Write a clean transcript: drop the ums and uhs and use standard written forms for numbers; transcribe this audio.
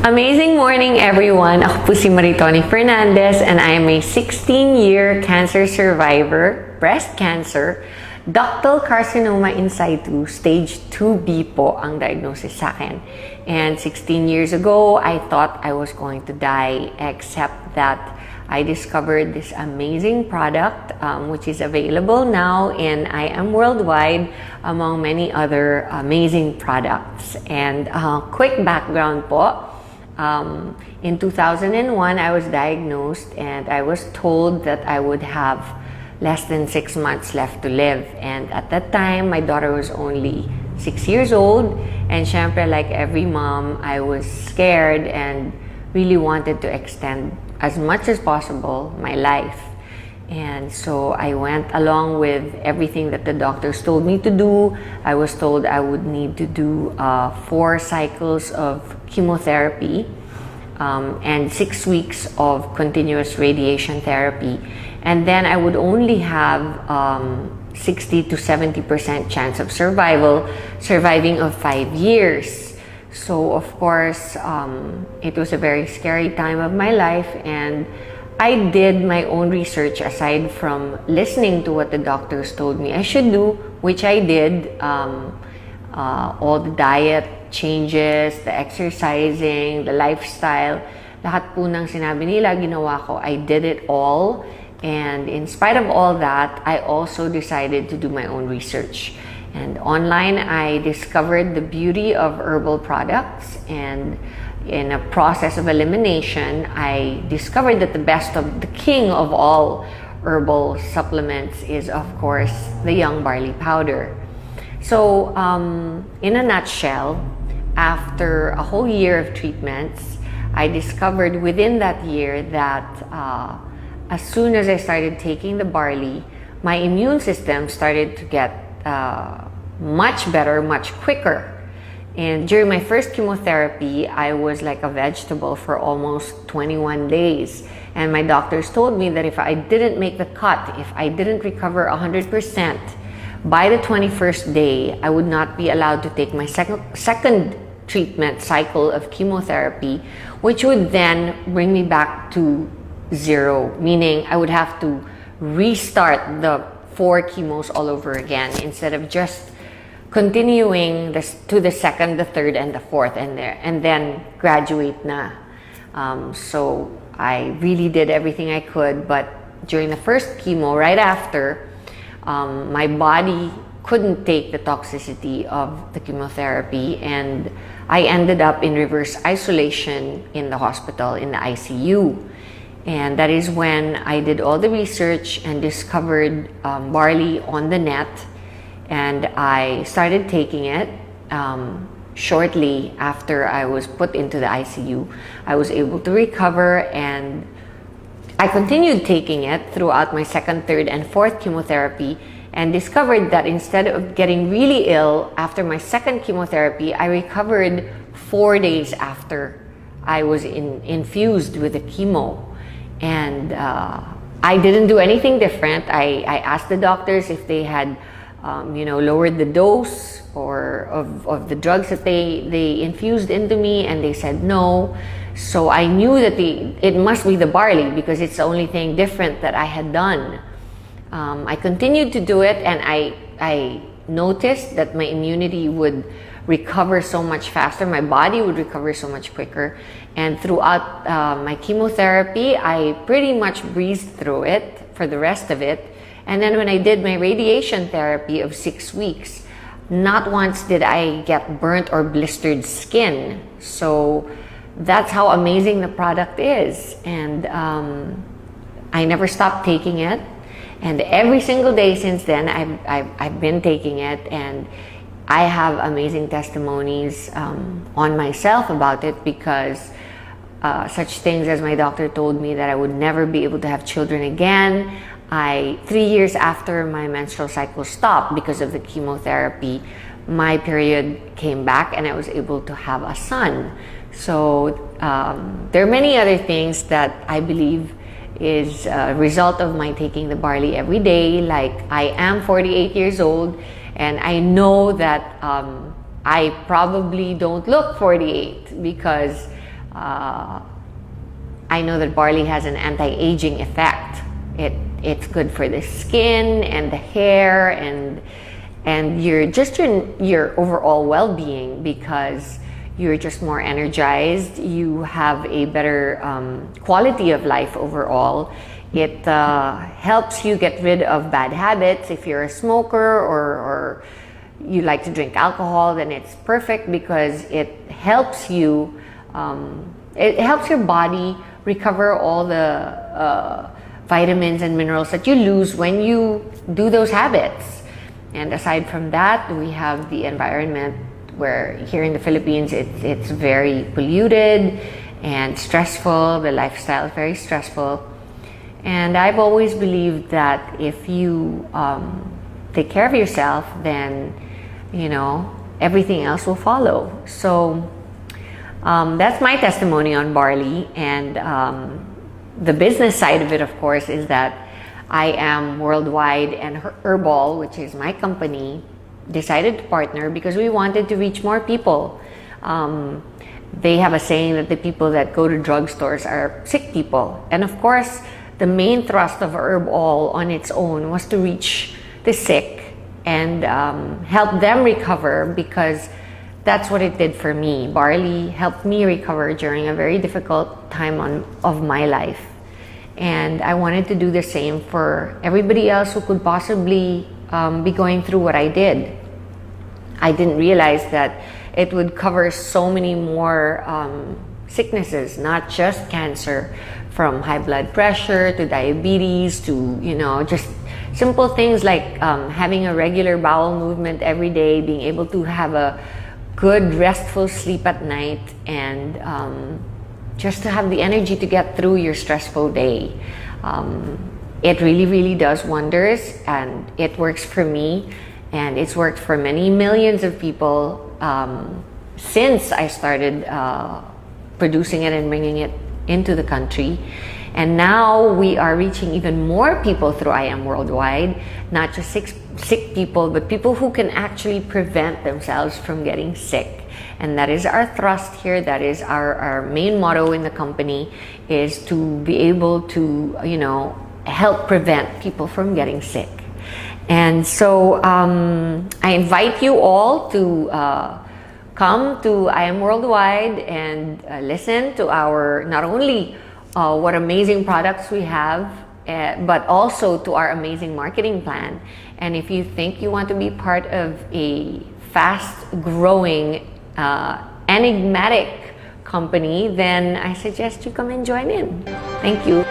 Amazing morning, everyone! Ako po si Maritoni Fernandez and I am a 16-year cancer survivor, breast cancer, ductal carcinoma in situ, stage 2B po ang diagnosis sa akin. And 16 years ago, I thought I was going to die, except that I discovered this amazing product which is available now in IAMWORLDWIDE among many other amazing products. And quick background po. In 2001, I was diagnosed and I was told that I would have less than 6 months left to live. And at that time, my daughter was only 6 years old. And syempre, like every mom, I was scared and really wanted to extend as much as possible my life. And so I went along with everything that the doctors told me to do. I was told I would need to do 4 cycles of chemotherapy and 6 weeks of continuous radiation therapy. And then I would only have 60 to 70% chance of surviving of 5 years. So of course, it was a very scary time of my life, and I did my own research aside from listening to what the doctors told me I should do, which I did. All the diet changes, the exercising, the lifestyle, lahat po ng sinabi nila, ginawa ko. I did it all. And in spite of all that, I also decided to do my own research. And online, I discovered the beauty of herbal products, and in a process of elimination, I discovered that the best of the king of all herbal supplements is, of course, the young barley powder. So, in a nutshell, after a whole year of treatments, I discovered within that year that as soon as I started taking the barley, my immune system started to get much better, much quicker. And during my first chemotherapy, I was like a vegetable for almost 21 days. And my doctors told me that if I didn't make the cut, if I didn't recover 100%, by the 21st day, I would not be allowed to take my second treatment cycle of chemotherapy, which would then bring me back to 0, meaning I would have to restart the 4 chemos all over again instead of just continuing this to the second, the third, and the fourth, and then graduate na. So I really did everything I could, but during the first chemo, right after, my body couldn't take the toxicity of the chemotherapy, and I ended up in reverse isolation in the hospital, in the ICU. And that is when I did all the research and discovered barley on the net. And I started taking it. Shortly after I was put into the ICU, I was able to recover, and I continued taking it throughout my second, third, and fourth chemotherapy, and discovered that instead of getting really ill after my second chemotherapy, I recovered 4 days after I was infused with the chemo. And I didn't do anything different. I asked the doctors if they had lowered the dose or of the drugs that they infused into me, and they said no. So I knew that it must be the barley, because it's the only thing different that I had done. I continued to do it, and I noticed that my immunity would recover so much faster, my body would recover so much quicker. And throughout my chemotherapy, I pretty much breezed through it for the rest of it. And then when I did my radiation therapy of 6 weeks, not once did I get burnt or blistered skin. So that's how amazing the product is. And I never stopped taking it. And every single day since then, I've been taking it. And I have amazing testimonies on myself about it, because such things as my doctor told me that I would never be able to have children again. 3 years after my menstrual cycle stopped because of the chemotherapy, my period came back and I was able to have a son. So there are many other things that I believe is a result of my taking the barley every day. Like, I am 48 years old, and I know that I probably don't look 48 because I know that barley has an anti-aging effect. It's good for the skin and the hair and your overall well-being, because you're just more energized. You have a better quality of life overall. It helps you get rid of bad habits. If you're a smoker or you like to drink alcohol, then it's perfect because it helps you. It helps your body recover all the vitamins and minerals that you lose when you do those habits. And aside from that, we have the environment, where here in the Philippines it's very polluted and stressful. The lifestyle is very stressful. And I've always believed that if you take care of yourself, then everything else will follow. So that's my testimony on barley. And the business side of it, of course, is that IAMWORLDWIDE and Herbal, which is my company, decided to partner because we wanted to reach more people. They have a saying that the people that go to drugstores are sick people. And of course, the main thrust of Herbal on its own was to reach the sick and help them recover, because that's what it did for me. Barley helped me recover during a very difficult time of my life. And I wanted to do the same for everybody else who could possibly be going through what I did. I didn't realize that it would cover so many more sicknesses, not just cancer, from high blood pressure to diabetes to, just simple things like having a regular bowel movement every day, being able to have a good restful sleep at night, and just to have the energy to get through your stressful day. It really, really does wonders, and it works for me, and it's worked for many millions of people since I started producing it and bringing it into the country. And now we are reaching even more people through IAMWORLDWIDE, not just sick people, but people who can actually prevent themselves from getting sick. And that is our thrust here. That is our main motto in the company, is to be able to, help prevent people from getting sick. And so I invite you all to come to IAMWORLDWIDE and listen to our, not only what amazing products we have, but also to our amazing marketing plan. And if you think you want to be part of a fast-growing, enigmatic company, then I suggest you come and join in. Thank you.